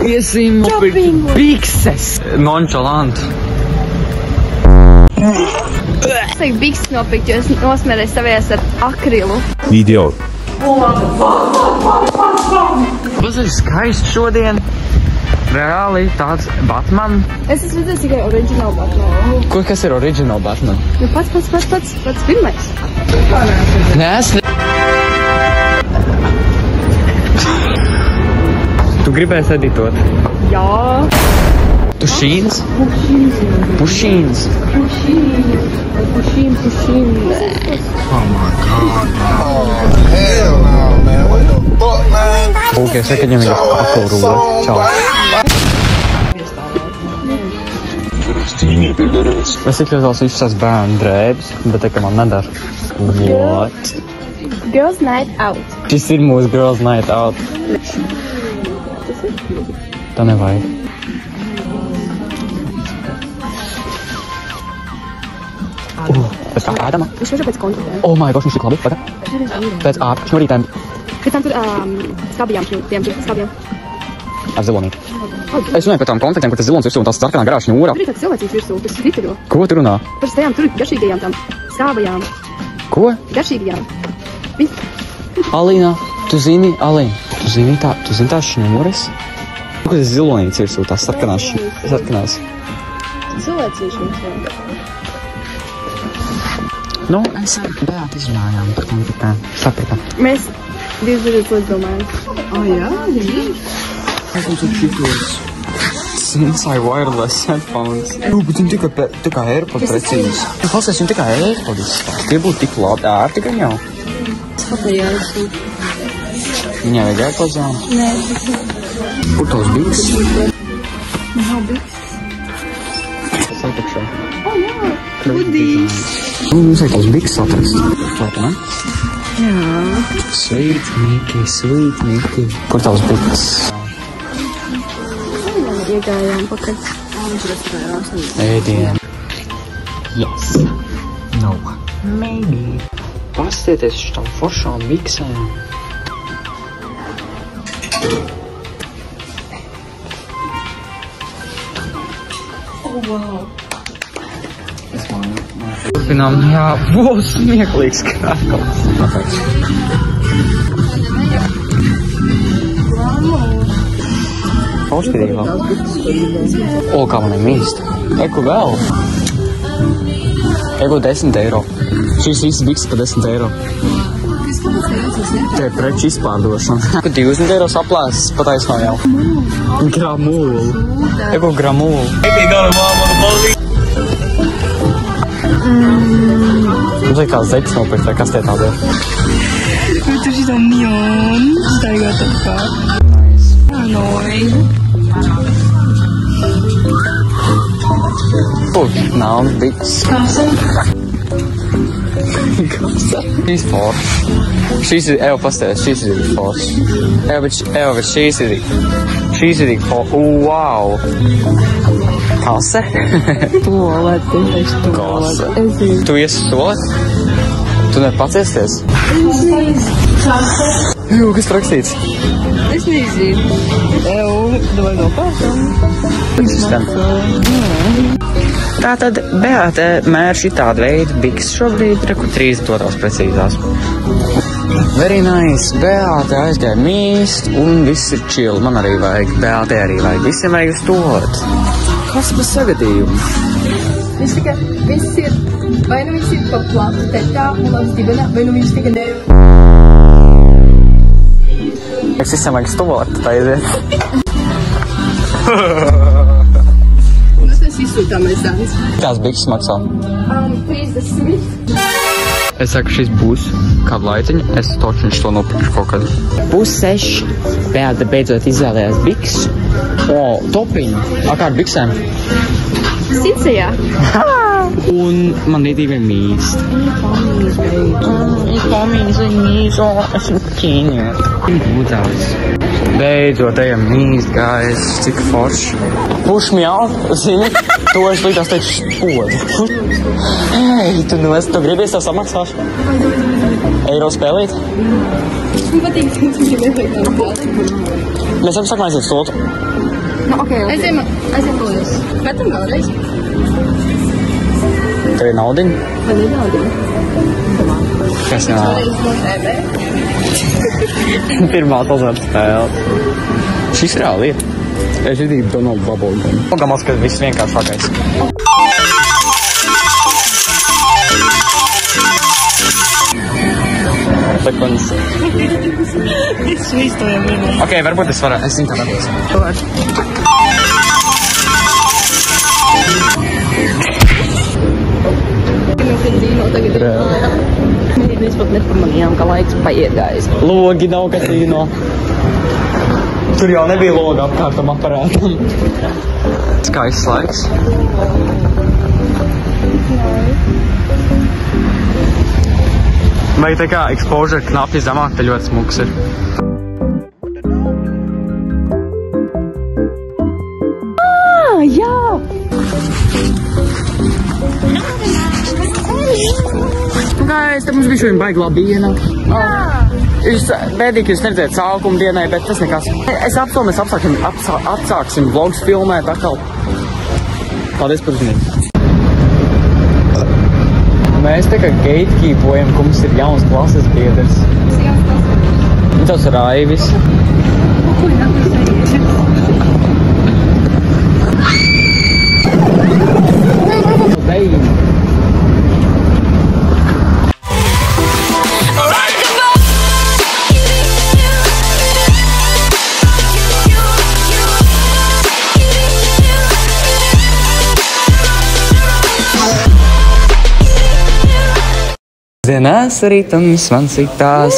iesim nopirkt bikses. Nonchalant. Es teiktu bikses nopirkt, jo es nosmērēju savējās ar akrilu. Video. Tas ir skaists šodien. Reāli tāds Batman. Es esmu redzējis tikai oriģinālu Batman. Kas ir oriģināli Batman? Nu, pats pirmais. Nē, es ne... Tu gribēji editot? Jā. Tušīns? Pušīns. Pušīns. Oh my god. Oh, hell no, man. What the fuck, man? Lūk, es saku, viņam ir akurūle. Čau. Es iekļautos visus tās bērnu drēbes, bet te, ka man nedara. What? Girls night out. Šis ir mūsu girls night out. Tā nevajag. Pēc kā ēdama? Viņš veža pēc kontrutēm. Oh my gosh, viņš tik labi. Pagad. Pēc šņurītēm. Pēc tam tur skabijām, tiem skabijām. Ar zilonīti. Es runāju par tām konfektēm, kur tas zilons virsū un tās sarkanā garā šņūra. Tur ir tāds cilvēcīgs virsū, tas riteļo. Ko tu runā? Par tajām tur garšīgajām tām skābajām. Ko? Garšīgajām. Alīna, tu zini tās šņūras? Kur tas zilonīts virsū, tās sarkanās. Cilvēcīgs viņš jau. Nu, es ar Beātu izrunājām par konfektēm. Sapratām. Mēs 2 lietas domājam. Jā, Es mums ir šitos Sensai wireless headphones. Bet viņi tikai AirPods precīzi. Klausies, viņi tikai AirPods. Tie būtu tik labi ērti gan jau. skatījās. Viņai vajag AirPods jau? Nē. Kur tavs biks? Nav biks. Tas apakšā. Jā, kudīs. Mums vajag tavs biks atrast. Klēta, ne? Jā. Sweet Mickey. Kur tavs biks? Iegājām pakaļ. Ēdien. Yes. No. Maybe. Pastieties uz tām foršām biksēm. Oh, wow. Turpinām, jā, būs smieklīgs krākals. Paušpīdīgi vēl. O, kā man ir mīst. Eku vēl. Eku 10 eiro. Šīs visas bikses pa 10 eiro. Te preču izpārdošana. Eku 20 eiro saplēsis pataisnā jau. Gramūlu. Eku gramūlu. Mums vajag kāds zeķis nopirkt, vai kas tie tādi ir? Tur šitā neonu staigāt apkārt. Annoying. Nav biks. Šīs foršas. Šīs ir, evo pastāvēs, šīs ir foršas. Evo, bet šīs ir foršas. Wow! Kase? Toalete. Kase. Tu iesi solet? Tu nepaciesties? Jū, kas rakstīts? Es nezinu. Davai nopērkam. Tātad Beāte mēr šitādu veidu biks šobrīd, reku 3 dotās precīzās. Very nice. Beāte aizgāja mīst un viss ir chill. Man arī vajag, Beāte arī vajag. Visiem vajag uz toaleti. Kas par sagadījumu? Viņš tikai, viss ir, vai nu viņš ir pa platu tetā un labs dibenā, vai nu viņš tikai nevi. Mēs visam vajag toaleti, tā aiziet. Un mēs izsūtāmies tādas. Tās bikses maksā? 30. Es saku, šis būs kādu laiciņu, es točiņš to nopirkšu kaut kad. 5:30. Beāte beidzot izvēlējās biks. O, topiņu. Kādu biksēm? Sicējā. Un man ir mīst. Es esmu ķīņā. Būtās. Beidzot ejam mīst, guys. Cik forši. Push me out, zini? To es līdās teicu spodu. Hei, tu gribies tev samaksāšu? Eiro spēlīt? Man patīk, ka tu gribēji tādu platu. Mēs apsakām aiziet stultu. Nu, ok. Aiziem lūdzu. Metam vēlreiz. Tev ir naudiņa? Man ir naudiņa. Kas nav? Pirmā azartspēle. Šis reāli ir. Es gribu Donald Bubblegum. Pagamās, ka viss vienkāršākais. Sekundes. Es vīstojam vienā. Ok, varbūt es varu. Es zinu, kā varbūt. Mēs ir dzīvo tagad. Mēs pat nepamanījām, ka laiks paiegājis. Logi nav kasīno. Tur jau nebija loga apkārtam aparātam. Skaists laiks. Vai tā kā exposure knapi zemāk, te ļoti smuks ir. Jā! Gājis, te mums bija šodien baigi labi diena. Jūs bēdīgi, ka jūs neredzējat sākumu dienai, bet tas nekas. Es apsolu, mēs atsāksim vlogs filmēt atkal. Paldies par uzmanību. Mēs tā kā gatekeepojam, ka mums ir jauns klases biedrs. Tas ir Raivis. Dienās rītums man citās.